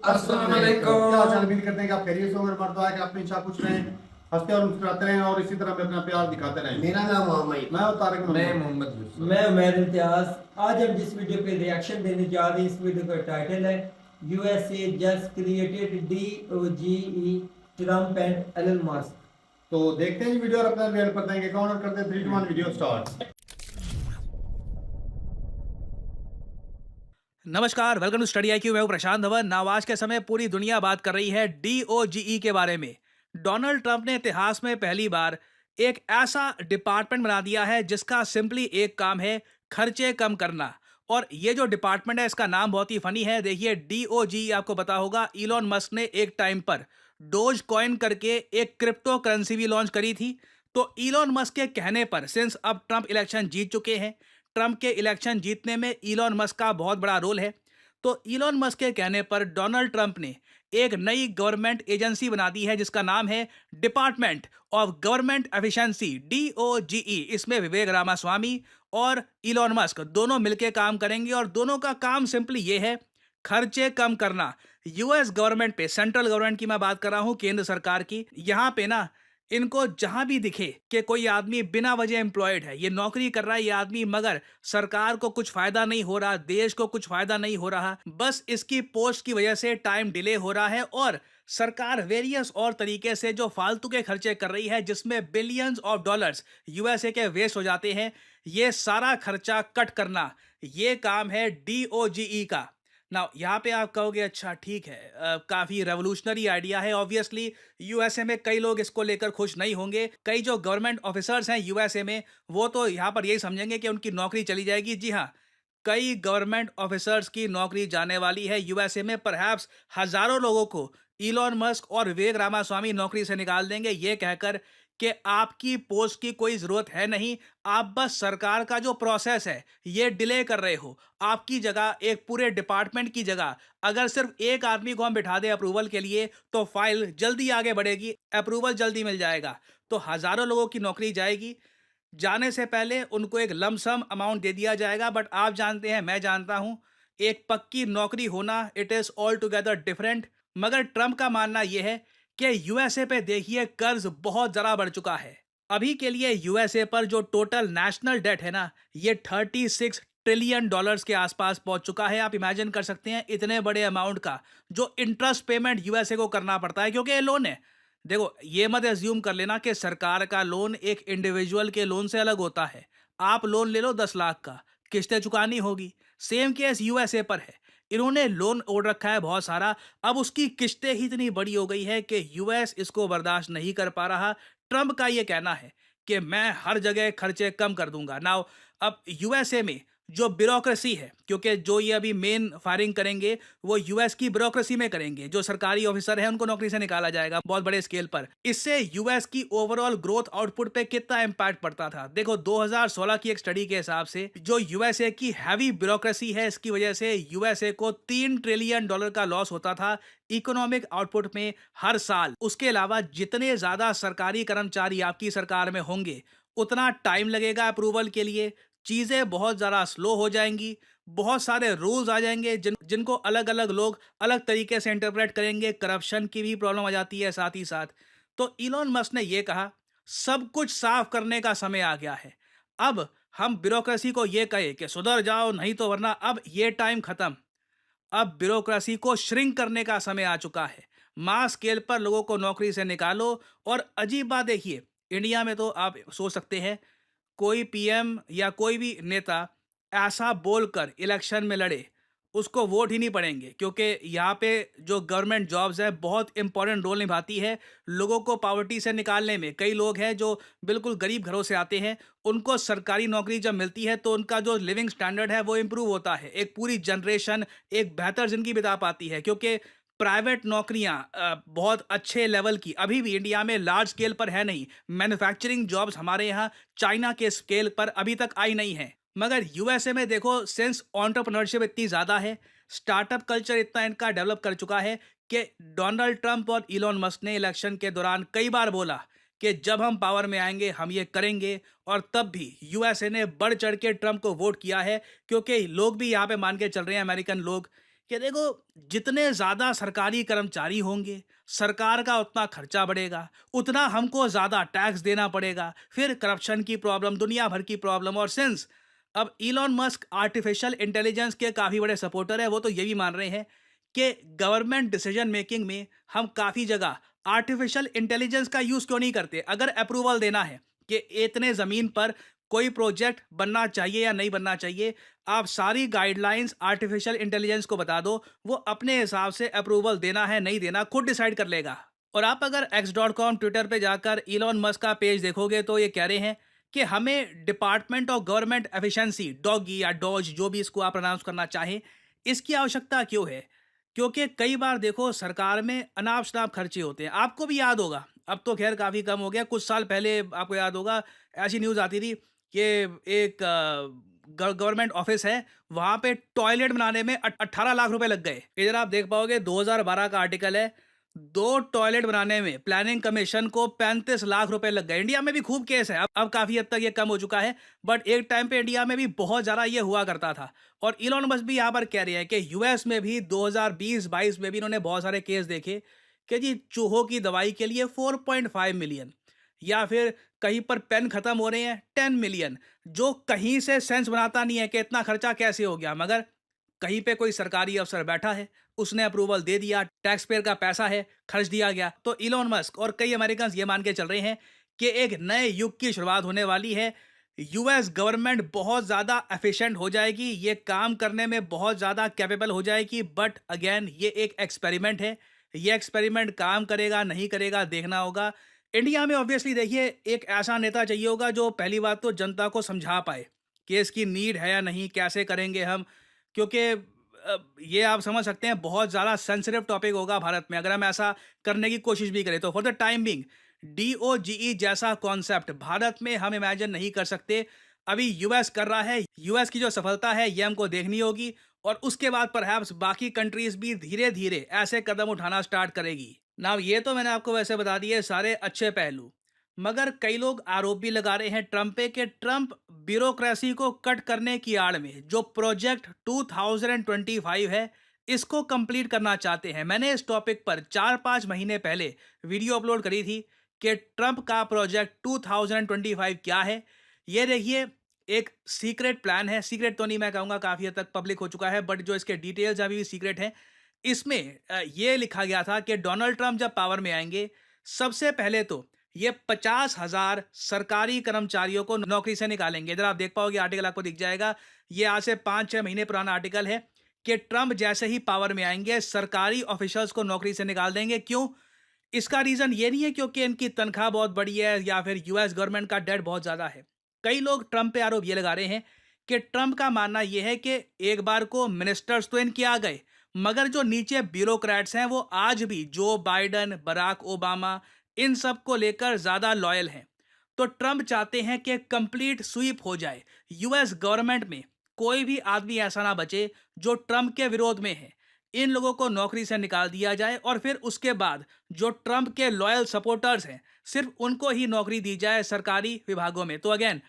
अस्सलाम क्या वालेकुम। हाल चाल? उम्मीद करते हैं कि आप खैरियत से होंगे। मर्दवा कि अपनी इच्छा कुछ रहें, हंसते और मुस्कुराते रहें और इसी तरह में अपना प्यार दिखाते रहें। मेरा नाम मोहम्मद। मैं हूं तारिक मैं मोहम्मद। मोहम्मद यूसुफ। मैं उमैर इम्तियाज। आज हम जिस वीडियो पे रिएक्शन देने जा रहे हैं, इस वीडियो का टाइटल है USA just created DOGE Trump and Elon Musk. तो देखते हैं जी वीडियो और अपना रिएक्ट करते हैं। काउंट आउट करते हैं 3 2 1 वीडियो स्टार्ट। नमस्कार, वेलकम टू स्टडी IQ। मैं हूं प्रशांत धवन। नावाज के समय पूरी दुनिया बात कर रही है DOGE के बारे में। डोनाल्ड ट्रंप ने इतिहास में पहली बार एक ऐसा डिपार्टमेंट बना दिया है जिसका सिंपली एक काम है, खर्चे कम करना। और ये जो डिपार्टमेंट है इसका नाम बहुत ही फनी है। देखिए, DOGE आपको पता होगा, इलॉन मस्क ने एक टाइम पर डोज कॉइन करके एक क्रिप्टो करेंसी भी लॉन्च करी थी। तो इलॉन मस्क के कहने पर, सिंस अब ट्रंप इलेक्शन जीत चुके हैं, ट्रंप के इलेक्शन जीतने में इलॉन मस्क का बहुत बड़ा रोल है। तो इलॉन मस्क के कहने पर डोनाल्ड ट्रंप ने एक नई गवर्नमेंट एजेंसी बना दी है जिसका नाम है department of government efficiency, DOGE। इसमें विवेक रामास्वामी और इलॉन मस्क दोनों मिलकर काम करेंगे और दोनों का काम सिंपली ये है, खर्चे कम करना। यूएस गवर्नमेंट पे, सेंट्रल गवर्नमेंट की मैं बात कर रहा हूं, केंद्र सरकार की, यहां पे ना इनको जहां भी दिखे कि कोई आदमी बिना वजह एम्प्लॉयड है, ये नौकरी कर रहा है ये आदमी, मगर सरकार को कुछ फायदा नहीं हो रहा, देश को कुछ फायदा नहीं हो रहा, बस इसकी पोस्ट की वजह से टाइम डिले हो रहा है और सरकार वेरियस और तरीके से जो फालतू के खर्चे कर रही है जिसमें बिलियंस ऑफ डॉलर्स यूएसए के वेस्ट हो जाते हैं, ये सारा खर्चा कट करना, ये काम है DOGE का। ना यहाँ पे आप कहोगे अच्छा ठीक है, काफ़ी रेवोल्यूशनरी आइडिया है। ऑब्वियसली यूएसए में कई लोग इसको लेकर खुश नहीं होंगे। कई जो गवर्नमेंट ऑफिसर्स हैं यूएसए में, वो तो यहाँ पर यही समझेंगे कि उनकी नौकरी चली जाएगी। जी हाँ, कई गवर्नमेंट ऑफिसर्स की नौकरी जाने वाली है यूएसए में। परहैप्स हजारों लोगों को इलॉन मस्क और विवेक रामास्वामी नौकरी से निकाल देंगे ये कहकर कि आपकी पोस्ट की कोई ज़रूरत है नहीं, आप बस सरकार का जो प्रोसेस है ये डिले कर रहे हो। आपकी जगह, एक पूरे डिपार्टमेंट की जगह, अगर सिर्फ एक आदमी को हम बिठा दें अप्रूवल के लिए तो फाइल जल्दी आगे बढ़ेगी, अप्रूवल जल्दी मिल जाएगा। तो हज़ारों लोगों की नौकरी जाएगी। जाने से पहले उनको एक लमसम अमाउंट दे दिया जाएगा। बट आप जानते हैं, मैं जानता हूं, एक पक्की नौकरी होना, it is all together different. मगर ट्रंप का मानना यह है कि यूएसए पे देखिए कर्ज बहुत ज़रा बढ़ चुका है। अभी के लिए यूएसए पर जो टोटल नेशनल डेट है ना, ये 36 ट्रिलियन डॉलर्स के आसपास पहुंच चुका है। आप इमेजिन कर सकते हैं इतने बड़े अमाउंट का जो इंटरेस्ट पेमेंट यूएसए को करना पड़ता है, क्योंकि ये लोन है। देखो, ये मत एज्यूम कर लेना कि सरकार का लोन एक इंडिविजुअल के लोन से अलग होता है। आप लोन ले लो 10 लाख का, किस्तें चुकानी होगी। सेम केस यूएसए पर है। इन्होंने लोन ओढ़ रखा है बहुत सारा, अब उसकी किस्तें ही इतनी बड़ी हो गई है कि यूएस इसको बर्दाश्त नहीं कर पा रहा। ट्रंप का ये कहना है कि मैं हर जगह खर्चे कम कर दूंगा। नाउ, अब यूएसए में जो ब्यूरोक्रेसी है, क्योंकि जो ये अभी मेन फायरिंग करेंगे वो यूएस की ब्यूरोक्रेसी में करेंगे, जो सरकारी ऑफिसर हैं उनको नौकरी से निकाला जाएगा बहुत बड़े स्केल पर। इससे यूएस की ओवरऑल ग्रोथ आउटपुट पे कितना इंपैक्ट पड़ता था देखो। 2016 की एक स्टडी के हिसाब से जो यूएसए की हैवी ब्यूरोक्रेसी है, इसकी वजह से यूएसए को $3 ट्रिलियन का लॉस होता था इकोनॉमिक आउटपुट में हर साल। उसके अलावा जितने ज्यादा सरकारी कर्मचारी आपकी सरकार में होंगे, उतना टाइम लगेगा अप्रूवल के लिए, चीज़ें बहुत ज़्यादा स्लो हो जाएंगी, बहुत सारे रूल्स आ जाएंगे जिनको अलग अलग लोग अलग तरीके से इंटरप्रेट करेंगे। करप्शन की भी प्रॉब्लम आ जाती है साथ ही साथ। तो इलॉन मस्क ने यह कहा, सब कुछ साफ करने का समय आ गया है। अब हम ब्यूरोक्रेसी को यह कहे कि सुधर जाओ, नहीं तो वरना, अब ये टाइम खत्म। अब ब्यूरोक्रेसी को श्रिंक करने का समय आ चुका है। मास स्केल पर लोगों को नौकरी से निकालो। और अजीब बात देखिए, इंडिया में तो आप सोच सकते हैं कोई पीएम या कोई भी नेता ऐसा बोलकर इलेक्शन में लड़े, उसको वोट ही नहीं पड़ेंगे, क्योंकि यहाँ पे जो गवर्नमेंट जॉब्स है बहुत इंपॉर्टेंट रोल निभाती है लोगों को पॉवर्टी से निकालने में। कई लोग हैं जो बिल्कुल गरीब घरों से आते हैं, उनको सरकारी नौकरी जब मिलती है तो उनका जो लिविंग स्टैंडर्ड है वो इम्प्रूव होता है। एक पूरी जनरेशन एक बेहतर ज़िंदगी बिता पाती है, क्योंकि प्राइवेट नौकरियां बहुत अच्छे लेवल की अभी भी इंडिया में लार्ज स्केल पर है नहीं। मैन्युफैक्चरिंग जॉब्स हमारे यहाँ चाइना के स्केल पर अभी तक आई नहीं है। मगर यूएसए में देखो, सिंस एंटरप्रेन्योरशिप इतनी ज़्यादा है, स्टार्टअप कल्चर इतना इनका डेवलप कर चुका है कि डोनाल्ड ट्रंप और इलॉन मस्क ने इलेक्शन के दौरान कई बार बोला कि जब हम पावर में आएंगे हम ये करेंगे। और तब भी यूएसए ने बढ़ चढ़ के ट्रंप को वोट किया है, क्योंकि लोग भी यहाँ पे मान के चल रहे हैं, अमेरिकन लोग, कि देखो, जितने ज़्यादा सरकारी कर्मचारी होंगे, सरकार का उतना खर्चा बढ़ेगा, उतना हमको ज़्यादा टैक्स देना पड़ेगा, फिर करप्शन की प्रॉब्लम, दुनिया भर की प्रॉब्लम। और सिंस अब इलॉन मस्क आर्टिफिशियल इंटेलिजेंस के काफ़ी बड़े सपोर्टर हैं, वो तो ये भी मान रहे हैं कि गवर्नमेंट डिसीजन मेकिंग में हम काफ़ी जगह आर्टिफिशियल इंटेलिजेंस का यूज़ क्यों नहीं करते। अगर अप्रूवल देना है कि इतने ज़मीन पर कोई प्रोजेक्ट बनना चाहिए या नहीं बनना चाहिए, आप सारी गाइडलाइंस आर्टिफिशियल इंटेलिजेंस को बता दो, वो अपने हिसाब से अप्रूवल देना है नहीं देना खुद डिसाइड कर लेगा। और आप अगर x.com ट्विटर पे जाकर इलॉन मस्क का पेज देखोगे तो ये कह रहे हैं कि हमें department of government efficiency, doggy या डॉज, जो भी इसको आप प्रोनाउंस करना चाहें, इसकी आवश्यकता क्यों है। क्योंकि कई बार देखो, सरकार में अनाप शनाप खर्चे होते हैं। आपको भी याद होगा, अब तो खैर काफ़ी कम हो गया, कुछ साल पहले आपको याद होगा ऐसी न्यूज़ आती थी कि एक गवर्नमेंट ऑफिस है, वहाँ पे टॉयलेट बनाने में 18 लाख रुपए लग गए। इधर आप देख पाओगे 2012 का आर्टिकल है, 2 टॉयलेट बनाने में प्लानिंग कमीशन को 35 लाख रुपए लग गए। इंडिया में भी खूब केस है, अब काफ़ी हद तक ये कम हो चुका है, बट एक टाइम पे इंडिया में भी बहुत ज़्यादा ये हुआ करता था। और इलॉन मस्क भी यहाँ पर कह रहे हैं कि यूएस में भी 2020-22 में भी इन्होंने बहुत सारे केस देखे कि जी चूहों की दवाई के लिए 4.5 मिलियन, या फिर कहीं पर पेन खत्म हो रहे हैं 10 मिलियन, जो कहीं से सेंस बनाता नहीं है कि इतना खर्चा कैसे हो गया। मगर कहीं पे कोई सरकारी अफसर बैठा है, उसने अप्रूवल दे दिया, टैक्स पेयर का पैसा है, खर्च दिया गया। तो इलॉन मस्क और कई अमेरिकन ये मान के चल रहे हैं कि एक नए युग की शुरुआत होने वाली है। यूएस गवर्नमेंट बहुत ज़्यादा एफिशिएंट हो जाएगी, ये काम करने में बहुत ज़्यादा कैपेबल हो जाएगी। बट अगेन ये एक एक्सपेरिमेंट है, ये एक्सपेरिमेंट काम करेगा नहीं करेगा देखना होगा। इंडिया में ऑब्वियसली देखिए, एक ऐसा नेता चाहिए होगा जो पहली बात तो जनता को समझा पाए कि इसकी नीड है या नहीं, कैसे करेंगे हम। क्योंकि ये आप समझ सकते हैं बहुत ज़्यादा सेंसिटिव टॉपिक होगा भारत में अगर हम ऐसा करने की कोशिश भी करें। तो फॉर द टाइम बिंग डीओजीई जैसा कॉन्सेप्ट भारत में हम इमेजिन नहीं कर सकते। अभी यूएस कर रहा है, यूएस की जो सफलता है ये हमको देखनी होगी, और उसके बाद परहैप्स बाकी कंट्रीज भी धीरे धीरे ऐसे कदम उठाना स्टार्ट करेगी। नाउ ये तो मैंने आपको वैसे बता दिए सारे अच्छे पहलू, मगर कई लोग आरोप भी लगा रहे हैं ट्रंप पे कि ट्रंप ब्यूरोक्रेसी को कट करने की आड़ में जो प्रोजेक्ट 2025 है, इसको कंप्लीट करना चाहते हैं। मैंने इस टॉपिक पर 4-5 महीने पहले वीडियो अपलोड करी थी कि ट्रंप का प्रोजेक्ट 2025 क्या है। ये देखिए, एक सीक्रेट प्लान है, सीक्रेट तो नहीं मैं कहूँगा, काफ़ी हद तक पब्लिक हो चुका है, बट जो इसके डिटेल्स अभी भी सीक्रेट हैं। इसमें ये लिखा गया था कि डोनाल्ड ट्रंप जब पावर में आएंगे, सबसे पहले तो ये 50,000 सरकारी कर्मचारियों को नौकरी से निकालेंगे। इधर आप देख पाओगे, आर्टिकल आपको दिख जाएगा, ये आज से 5-6 महीने पुराना आर्टिकल है कि ट्रंप जैसे ही पावर में आएंगे सरकारी ऑफिसर्स को नौकरी से निकाल देंगे। क्यों? इसका रीज़न ये नहीं है क्योंकि इनकी तनख्वाह बहुत बड़ी है या फिर यूएस गवर्नमेंट का डेट बहुत ज़्यादा है। कई लोग ट्रंप पे आरोप ये लगा रहे हैं कि ट्रंप का मानना यह है कि एक बार को मिनिस्टर्स तो इनके आ गए, मगर जो नीचे ब्यूरोक्रेट्स हैं वो आज भी जो बाइडन, बराक ओबामा, इन सब को लेकर ज़्यादा लॉयल हैं। तो ट्रंप चाहते हैं कि कंप्लीट स्वीप हो जाए, यूएस गवर्नमेंट में कोई भी आदमी ऐसा ना बचे जो ट्रंप के विरोध में है। इन लोगों को नौकरी से निकाल दिया जाए और फिर उसके बाद जो ट्रंप के लॉयल सपोर्टर्स हैं सिर्फ उनको ही नौकरी दी जाए सरकारी विभागों में। तो अगेन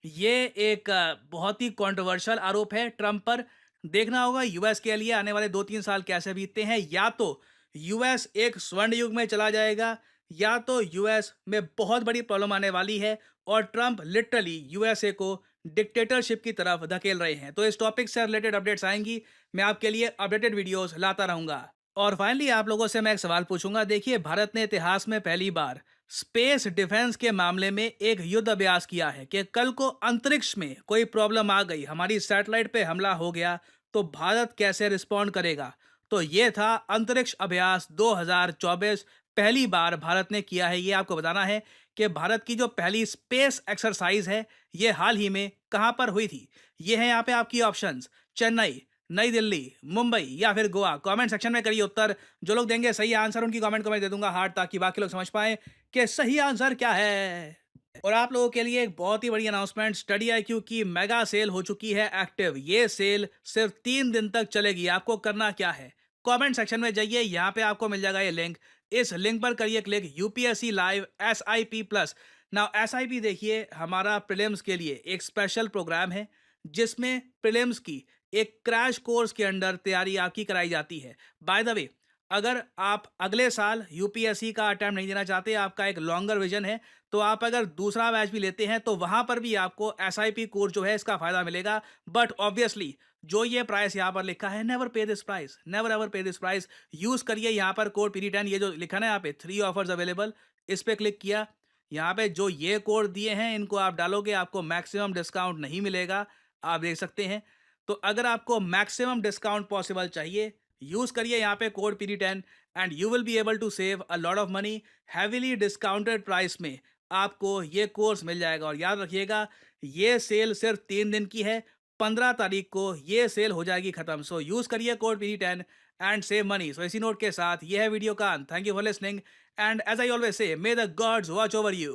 ये एक बहुत ही कंट्रोवर्शियल आरोप है ट्रंप पर। देखना होगा यूएस के लिए आने वाले 2-3 साल कैसे बीतते हैं। या तो यूएस एक स्वर्ण युग में चला जाएगा, या तो यूएस में बहुत बड़ी प्रॉब्लम आने वाली है और ट्रंप लिटरली यूएसए को डिक्टेटरशिप की तरफ धकेल रहे हैं। तो इस टॉपिक से रिलेटेड अपडेट्स आएंगी, मैं आपके लिए अपडेटेड वीडियोस लाता रहूंगा। और फाइनली आप लोगों से मैं एक सवाल पूछूंगा। देखिए, भारत ने इतिहास में पहली बार स्पेस डिफेंस के मामले में एक युद्ध अभ्यास किया है कि कल को अंतरिक्ष में कोई प्रॉब्लम आ गई, हमारी सैटेलाइट पे हमला हो गया, तो भारत कैसे रिस्पॉन्ड करेगा। तो ये था अंतरिक्ष अभ्यास 2024, पहली बार भारत ने किया है। ये आपको बताना है कि भारत की जो पहली स्पेस एक्सरसाइज है ये हाल ही में कहां पर हुई थी। ये है यहाँ पे आपकी ऑप्शंस, चेन्नई, नई दिल्ली, मुंबई या फिर गोवा। कमेंट सेक्शन में करिए उत्तर। जो लोग देंगे सही आंसर उनकी कमेंट को मैं दे दूंगा हार्ट, ताकि बाकी लोग समझ पाए कि सही आंसर क्या है। और आप लोगों के लिए एक बहुत ही बड़ी अनाउंसमेंट, स्टडी आईक्यू की मेगा सेल हो चुकी है एक्टिव। ये सेल सिर्फ 3 दिन तक चलेगी। आपको करना क्या है, कमेंट सेक्शन में जाइए, यहाँ पे आपको मिल जाएगा ये लिंक। इस लिंक पर करिए click, UPSC live SIP plus. Now SIP देखिए, हमारा प्रीलिम्स के लिए एक स्पेशल प्रोग्राम है जिसमें प्रीलिम्स की एक क्रैश कोर्स के अंडर तैयारी आपकी कराई जाती है। बाय द वे, अगर आप अगले साल यूपीएससी का अटेम्प्ट नहीं देना चाहते, आपका एक लॉन्गर विजन है, तो आप अगर दूसरा बैच भी लेते हैं तो वहां पर भी आपको एसआईपी कोर्स जो है इसका फायदा मिलेगा। बट ऑब्वियसली जो ये प्राइस यहाँ पर लिखा है, नेवर पे दिस प्राइस, नेवर एवर पे दिस प्राइस। यूज करिए यहाँ पर कोड PD10, ये जो लिखा है ना यहाँ पे 3 ऑफर्स अवेलेबल, इस पे क्लिक किया। यहाँ पे जो ये कोड दिए हैं इनको आप डालोगे, आपको मैक्सिमम डिस्काउंट नहीं मिलेगा, आप देख सकते हैं। तो अगर आपको मैक्सिमम डिस्काउंट पॉसिबल चाहिए, यूज करिए यहाँ पे code PD10 and you will be able to save a lot of money. Heavily discounted price में आपको ये कोर्स मिल जाएगा। और याद रखिएगा, ये सेल सिर्फ 3 दिन की है, 15 तारीख को ये सेल हो जाएगी खत्म। सो यूज करिए code PD10 and save money. So इसी नोट के साथ ये है वीडियो का अंत। Thank you for listening and as I always say, may the gods watch over you.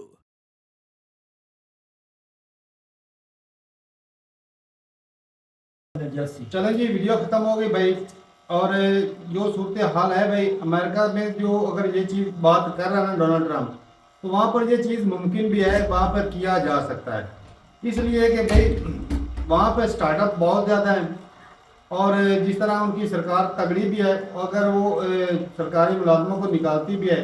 चलो जी, वीडियो खत्म हो गई भाई। और जो सूरत हाल है भाई, अमेरिका में जो अगर ये चीज़ बात कर रहा है ना डोनाल्ड ट्रम्प, तो वहाँ पर ये चीज़ मुमकिन भी है, वहाँ पर किया जा सकता है। इसलिए कि भाई वहाँ पर स्टार्टअप बहुत ज़्यादा हैं और जिस तरह उनकी सरकार तगड़ी भी है, अगर वो सरकारी मुलाजमों को निकालती भी है,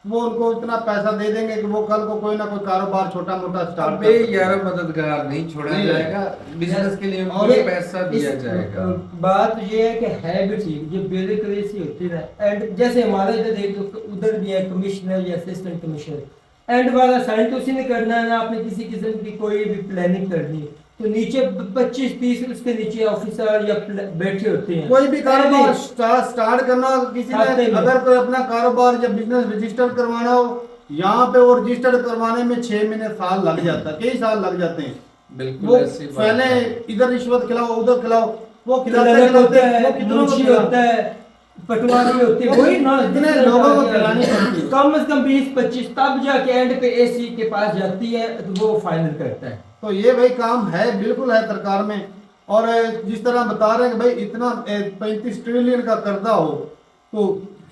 वो उनको इतना पैसा दे देंगे कि वो कल को कोई ना कोई कारोबार छोटा मोटा स्टार्ट अबे यार, मददगार नहीं छोड़ा जाएगा, बिजनेस के लिए उनको पैसा दिया जाएगा। बात ये है कि हैबिट ही जो ब्यूरोक्रेसी होती है ना, एंड जैसे हमारे इधर देख लो, उधर भी है कमिश्नर या असिस्टेंट कमिश्नर, एंड वाला साइन तो उसी ने करना है ना। आपने किसी किस्म की कोई भी प्लानिंग करनी है तो नीचे 25-30 उसके नीचे ऑफिसर या बैठे होते हैं। कोई भी कारोबार स्टार्ट करना हो, किसी ने अगर कोई अपना कारोबार या बिजनेस रजिस्टर करवाना हो, यहाँ पे वो रजिस्टर करवाने में 6 महीने साल लग जाता है, कई साल लग जाते हैं। बिल्कुल वो ऐसी बात पहले है। इधर रिश्वत खिलाओ, उधर खिलाओ, वो होता है, पटवारी होती है, वही ना, इतने लोगों को खिलानी पड़ती है। कम से कम 20-25, तब जाके एंड पे एसी के पास जाती है तो वो फाइनल करता है। तो ये भाई काम है, बिल्कुल है सरकार में। और जिस तरह बता रहे हैं कि भाई इतना 35 ट्रिलियन का कर्जा हो, तो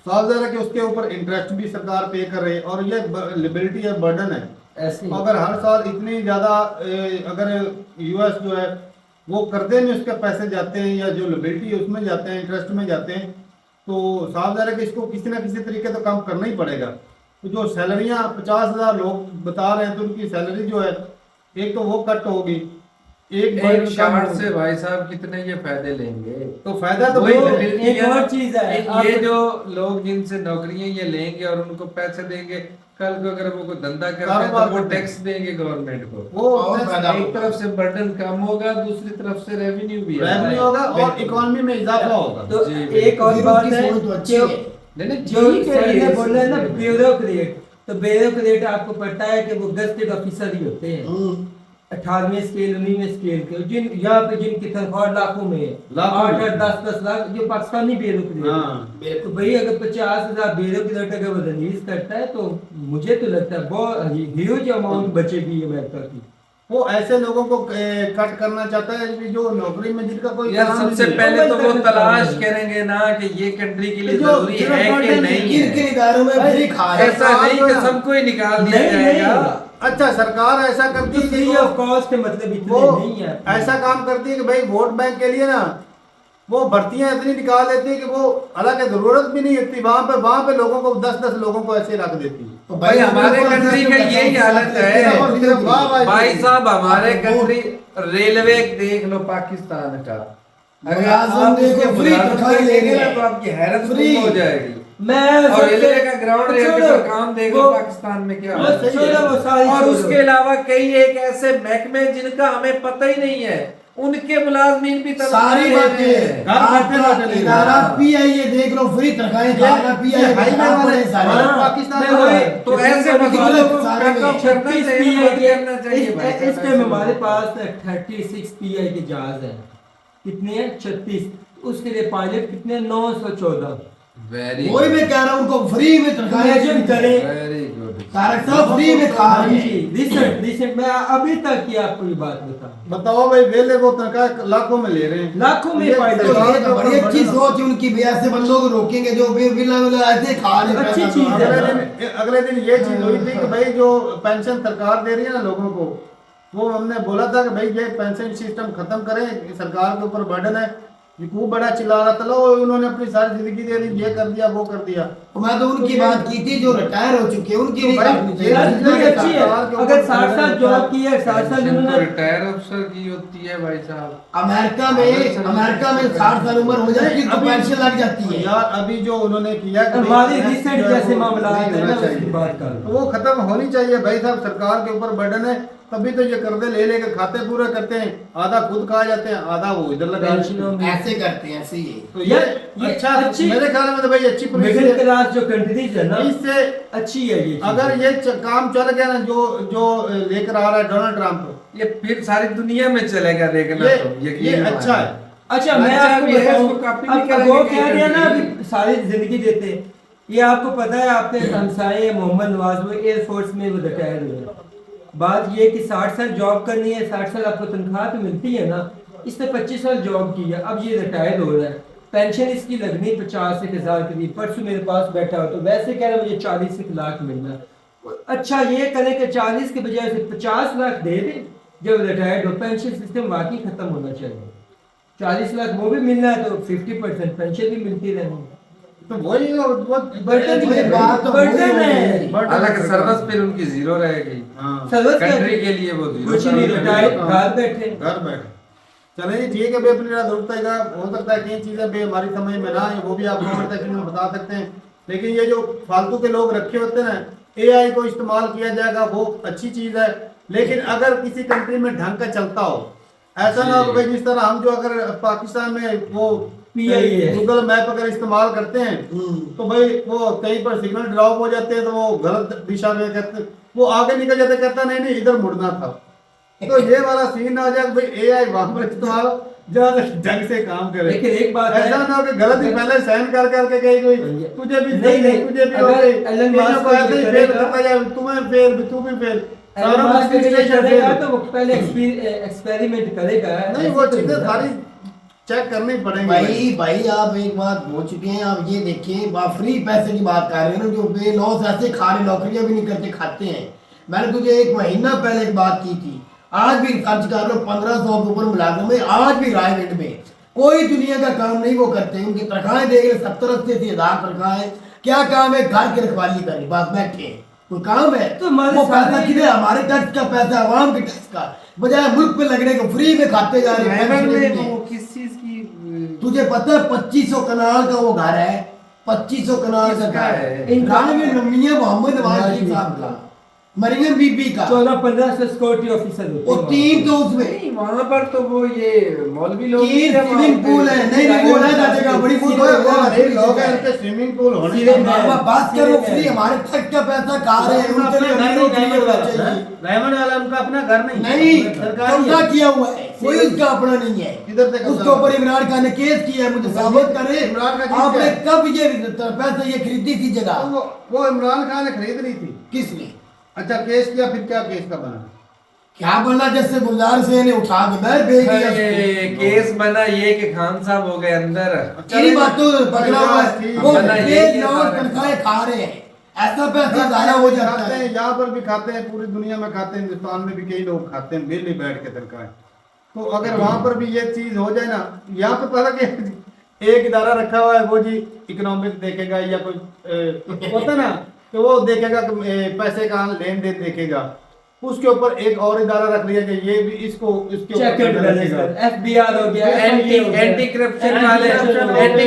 साफ ज़ाहिर है कि उसके ऊपर इंटरेस्ट भी सरकार पे कर रही है, और ये लिबिलिटी है, बर्डन है। ऐसे अगर हर साल इतनी ज़्यादा अगर यूएस जो है वो कर्जे में उसके पैसे जाते हैं या जो लिबिलिटी है उसमें जाते हैं, इंटरेस्ट में जाते हैं, तो साफ ज़ाहिर है कि इसको किसी ना किसी तरीके तो काम करना ही पड़ेगा। तो जो सैलरियाँ 50,000 लोग बता रहे हैं, तो उनकी सैलरी जो है एक तो वो कट होगी, एक शार्ट से भाई साहब कितने ये फायदे लेंगे। तो फायदा तो वही वो एक और चीज है, ये जो लोग जिनसे नौकरियां ये लेंगे और उनको पैसे देंगे, कल को अगर वो कोई धंधा करते हैं तो वो टैक्स देंगे गवर्नमेंट को। वो एक तरफ से बर्डन कम होगा, दूसरी तरफ से रेवेन्यू भी होगा और इकोनॉमी में इजाफा होगा। तो एक और बात है जो सर ने बोला है ना, ब्यूरोक्रेट, तो ब्यूरोक्रेट आपको पता है कि वो गजटेड ऑफिसर ही होते हैं, 18वें स्केल 19वें स्केल के, जिन यहाँ पे जिनकी तनख्वाह लाखों में है, 8-8 10-10 लाख, जो पाकिस्तानी ब्यूरोक्रेट। तो भाई अगर 50,000 ब्यूरोक्रेट अगर वो रिलीज करता है तो मुझे तो लगता है बहुत ह्यूज अमाउंट बचेगी अमेरिका की। वो ऐसे लोगों को कट करना चाहता है जो नौकरी में जिनका कोई यार सबसे पहले तो वो तलाश करेंगे ना कि ये कंट्री के लिए जरूरी है कि नहीं है। किन इदारों में फ्री खा रहे हैं? ऐसा नहीं कि सबको ही निकाल दिया जाएगा। अच्छा, सरकार ऐसा करती है फ्री ऑफ कॉस्ट मतलब इतने नहीं है, ऐसा काम करती है कि भाई वोट बैंक के लिए ना वो भर्तियां इतनी निकाल देती है कि वो हालांकि जरूरत भी नहीं होती, वहां पे लोगों को 10-10 लोगों को ऐसे रख देती है। तो भाई हमारे कंट्री का यही हालत है भाई साहब। हमारे कंट्री रेलवे देख लो पाकिस्तान का, अगर आप उसके फ्री लेंगे ना तो आपकी हैरत हो जाएगी। और रेलवे का ग्राउंड रियल का काम देख लो पाकिस्तान में क्या है। और उसके अलावा कई एक ऐसे महकमे जिनका हमें पता ही नहीं है, उनके मुलाजमीन भी सारी बातें पीआई देख लो, फ्री तनख्वाहें पाकिस्तान तो ऐसे इस टाइम हमारे पास 36 पीआई के जहाज हैं। कितने हैं? 36। उसके लिए पायलट कितने? 914। वही मैं कह रहा हूँ, उनको फ्री में इमेजिन करें, वेरी गुड, फ्री में खा रहे हैं। रिसेंट मैं अभी तक की आपको ये बात बताओ भाई, वेले वो तनख्वाह लाखों में ले रहे हैं, लाखों में पायलट। तो बड़ी अच्छी सोच है उनकी, ब्याज से बंदों को रोकेंगे जो विला ऐसे खा रहे हैं। अच्छी चीज है। अगले दिन ये चीज हुई थी कि भाई जो पेंशन सरकार दे रही है ना लोगों को, वो हमने बोला था कि भाई ये पेंशन सिस्टम खत्म करें, सरकार के ऊपर बर्डन है, ये खूब बड़ा चिल्ला रहा था, लो उन्होंने अपनी सारी जिंदगी दे दी, ये कर दिया वो कर दिया। तो मैं तो उनकी बात की थी जो रिटायर हो चुके हैं, उनकी नहीं भाई, काटनी ये चाहिए। नहीं, अच्छी है। अगर 60 साल जॉब की है, 60 साल पेंशन तो उन्होंने रिटायर अफसर की होती है भाई साहब। अमेरिका में 60 साल उम्र हो जाती है तो पेंशन लग जाती है। यार अभी जो उन्होंने किया कि हमारे भाई, रिसेंट जो है जैसे वो मामला नहीं है होना ना, चाहिए। उसकी बात कर तो वो खत्म होनी चाहिए भाई साहब, सरकार के ऊपर बर्डन है, तभी तो ये कर्जे ले लेके खाते पूरे करते हैं, आधा खुद खा जाते हैं, आधा वो इधर लगा देते हैं। पेंशनों में ऐसे करते हैं, ऐसे ही। तो ये ये अच्छा, अच्छी- मेरे ख्याल में तो भाई अच्छी पॉलिसी मिडिल है। क्लास जो कंट्रीज है ना, इससे अच्छी है ये चीज़। अगर ये काम चल गया ना, जो लेकर आ रहा है डोनाल्ड ट्रम्प, ये फिर सारी दुनिया में चलेगा, देखना ये तो ये अच्छा है। अच्छा, मैं अच्छा आपको भी है, बताऊं, इसको copy भी अब करेंगे वो कई कह दिया ना country। अभी सारी जिंदगी देते हैं। ये आपको पता है, आपके हमसाए मोहम्मद नवाज वो एयरफोर्स में वो रिटायर हुए। बात ये कि 60 साल जॉब करनी है, 60 साल आपको तनख्वाह तो मिलती है ना, इसने 25 साल जॉब की है, अब ये रिटायर हो रहा है, पेंशन इसकी लगनी 50,000 करीब। परसों मेरे पास बैठा हो तो वैसे कह रहा है मुझे 40 लाख मिलना। अच्छा, ये करें कि 40 के बजाय से 50 लाख दे दे जब रिटायर्ड हो। पेंशन सिस्टम वाकई खत्म होना चाहिए। 40 लाख वो भी मिलना है तो 50% पेंशन भी मिलती रहनी। तो वही बर्डन वही बात तो बर्डन वही है। है। हालांकि सर्विस फिर उनकी जीरो रहेगी, हाँ, सर्विस कंट्री के लिए वो जीरो कुछ नहीं, रिटायर घर बैठे। घर बैठे। चले जी ठीक है, अपनी रात उठता हो सकता है कई चीजें भी हमारी समझ में ना आए, वो भी आप कमेंट सेक्शन में बता सकते हैं। लेकिन ये जो फालतू के लोग रखे होते हैं ना, एआई को इस्तेमाल किया जाएगा वो अच्छी चीज है, लेकिन अगर किसी कंट्री में ढंग का चलता हो, ऐसा ना हो भाई जिस तरह हम जो अगर पाकिस्तान में वो PIA गूगल मैप अगर इस्तेमाल करते हैं तो भाई वो कहीं पर सिग्नल ड्रॉप हो जाते हैं तो वो गलत दिशा में कहते, वो आगे निकल जाते, कहता नहीं नहीं इधर मुड़ना था। तो ये वाला सीन आ जाए भाई एआई वहां पर इस्तेमाल ज्यादा ढंग से काम करे। लेकिन एक बात है, ऐसा ना हो कि गलत ही पहले सहन कर करके कहीं कोई तुझे भी नहीं, नहीं, तुझे भी हो अगर गई, एलन तेरे मस्क को ऐसे ही ये फेल करेगा, करता जाए, तुम्हें फेल भी तू भी फेल, सारा एलन कुछ मस्क अगर ये स्टेशन करेगा फेल। तो वो पहले एक्सपेरिमेंट करेगा। नहीं वो चीजें सारी चेक करनी पड़ेंगी भाई आप एक बात हो चुके हैं। आप ये देखिए, आप फ्री पैसे की बात कर रहे हैं ना, जो बेलौस ऐसे खा रहे, नौकरियां भी नहीं करते, खाते हैं। मैंने तुझे एक महीना पहले एक बात की थी, आज भी खर्च कर लो 1500 के ऊपर मुलाजम में, आज भी रायगढ़ में कोई दुनिया का काम नहीं वो करते। उनकी तनख्वाहें देख रहे 70-80 हज़ार तनख्वाहें, क्या काम है? घर की रखवाली करनी, बस बैठे हैं, कोई काम है? तो हमारे वो पैसा सामने- किधर? हमारे टैक्स का पैसा, आवाम के टैक्स का, बजाय मुल्क पे लगने को फ्री में खाते जा रहे हैं। रायगढ़ पेंशन में नहीं है। वो किस चीज की तुझे पता है 2500 कनाल का वो घर है, 2500 कनाल का किसका घर है? है रानी मियां मोहम्मद नवाज साहब का, मरियम बीबी का, 14-15 सिक्योरिटी ऑफिसर वो 3 तो उसमें नहीं, वहाँ पर तो वो ये मौलवी लोग 3 स्विमिंग पूल है। नहीं वो ना जाएगा बड़ी पूल लोग हैं उनके स्विमिंग पूल होने सीधे का मैं- मतलब बात करो फ्री, हमारे टैक्स का पैसा खा रहे हैं, उनके लिए अमीरों के लिए होना चाहिए। रहमान वाला उनका अपना घर नहीं नहीं, सरकारी कब्जा है। किया हुआ है, कोई उसका अपना नहीं है। किधर से कब्जा उसके ऊपर इमरान खान ने केस किया है, मुझे साबित करे इमरान खान जीत आपने गया। कब ये पैसा ये खरीदी थी तो जगह? वो इमरान खान ने खरीद ली थी। किसने? अच्छा केस किया, फिर क्या केस का बना? क्या बना? जैसे गुलजार से ने उठा के बैठ भेज दिया उसको। अरे, केस बना ये कि खान साहब हो गए अंदर। तेरी बात तो पकड़ा हुआ है, ठीक वो है। बना ये यही है लोग सारा। तनख्वाहें खा रहे हैं, ऐसा पैसा जाया हो जाता खाते है। हैं, यहाँ पर भी खाते हैं, पूरी दुनिया में खाते हैं, हिंदुस्तान में भी कई लोग खाते हैं बिल बैठ के तनख्वाह। तो अगर वहां पर भी ये चीज हो जाए ना, यहाँ पे पता कि एक इदारा रखा हुआ है, वो जी इकोनॉमिक देखेगा या कोई होता ना, तो वो देखेगा कि पैसे का लेन देन देखेगा, उसके ऊपर एक और इदारा रख लिया कि ये भी इसको इसके ऊपर चेक एंड नजर बैलेंस, रखेगा। एफबीआर हो गया, एंटी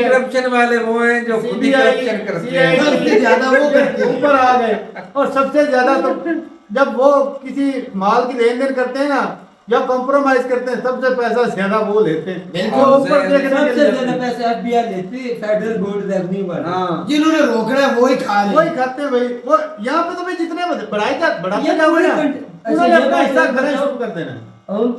करप्शन वाले वो हैं जो खुद ही करप्शन करते हैं। सबसे ज्यादा वो करते हैं। ऊपर आ गए। और सबसे ज्यादा तो जब वो किसी माल की लेन देन करते हैं ना, या कॉम्प्रोमाइज करते हैं, सबसे पैसा ज्यादा वो लेते हैं। बिल्कुल। वो ऊपर देखने के सबसे लिए ज्यादा पैसा एफबीआर लेती है, फेडरल बोर्ड रेवेन्यू वाला। हाँ जिन्होंने रोकना है वो ही खा रहे वही हैं। खाते हैं भाई। वो यहाँ पे तो भाई जितने बढ़ाई का बढ़ाते ये जाओगे ना, पूरी उन्होंने अच्छा, अपना ये हिस्सा बात करना बताओ। शुरू कर देना है। हम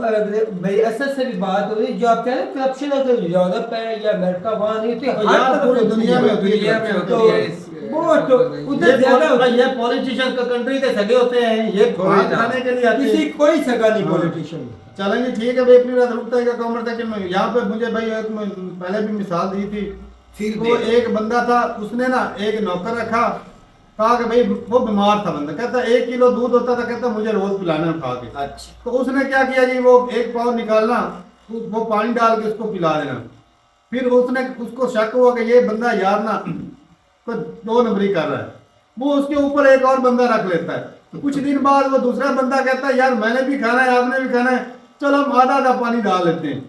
भाई असल से भी बात हो रही जो आप कह रहे हैं करप्शन अगर यूरोप है या अमेरिका वहाँ नहीं होती, तो हर यार तरफ पूरी होती दुनिया है। में होती है। दुनिया में तो होती है वो तो उधर ज्यादा होती है। ये पॉलिटिशियन का कंट्री के सगे होते हैं, ये कोई भाग ना। खाने के लिए आते किसी हैं। कोई सगा नहीं हाँ। पॉलिटिशियन। चलेंगे ठीक है भाई, अपनी रात रुकता है कॉमेंट सेक्शन में। यहाँ पे मुझे भाई एक पहले भी मिसाल दी थी, फिर वो एक बंदा था, उसने ना एक नौकर रखा, कहा कि भाई वो बीमार था बंदा, कहता 1 किलो दूध होता था, कहता मुझे रोज पिलाना उठा के। अच्छा तो उसने क्या किया जी, वो 1 पाव निकालना, वो पानी डाल के उसको पिला देना। फिर उसको शक हुआ कि ये बंदा यार ना तो 2 नंबरी कर रहा है, वो उसके ऊपर एक और बंदा रख लेता है। कुछ दिन बाद वो दूसरा बंदा कहता है यार मैंने भी खाना है, आपने भी खाना है, चलो हम आधा आधा पानी डाल लेते हैं।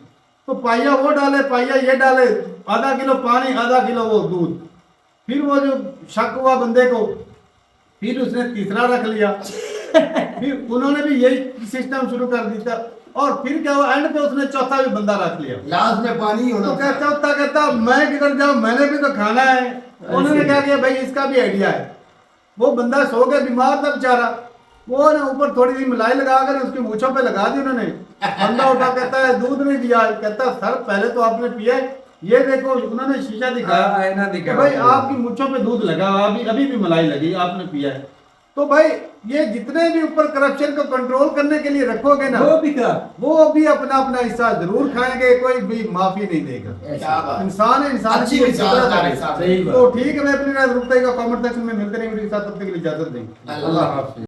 तो पाइया वो डाले, पाइया ये डाले, आधा किलो पानी, आधा किलो वो दूध। फिर वो जो शक हुआ बंदे को, फिर उसने तीसरा रख लिया। फिर उन्होंने भी यही सिस्टम शुरू कर दिया, और फिर क्या हुआ, एंड पे उसने चौथा भी बंदा रख लिया। लास्ट में पानी होना तो कहता मैं किधर जाऊं, मैंने भी तो खाना है। उन्होंने क्या किया भाई, इसका भी आइडिया है। वो बंदा सो गया, बीमार था बेचारा, वो ना ऊपर थोड़ी सी मलाई लगा कर उसकी मूछों पे लगा दी उन्होंने। बंदा उठा, कहता है दूध नहीं दिया, कहता सर पहले तो आपने पिया है, ये देखो। उन्होंने शीशा दिखाया, आईना कि दिखा, भाई आपकी मूछों पे दूध लगा, अभी भी मलाई लगी, आपने पिया है। तो भाई ये जितने भी ऊपर करप्शन को कंट्रोल करने के लिए रखोगे ना, वो भी अपना अपना हिस्सा जरूर खाएंगे, कोई भी माफी नहीं देगा। इंसान है, इंसान अच्छी की मिसाल फितरत है। है, साहब। तो ठीक है, मैं अपनी राय रुकते कमेंट सेक्शन में मिलते रहेंगे, तब तक के लिए इजाजत देंगे। अल्लाह हाफ़िज़।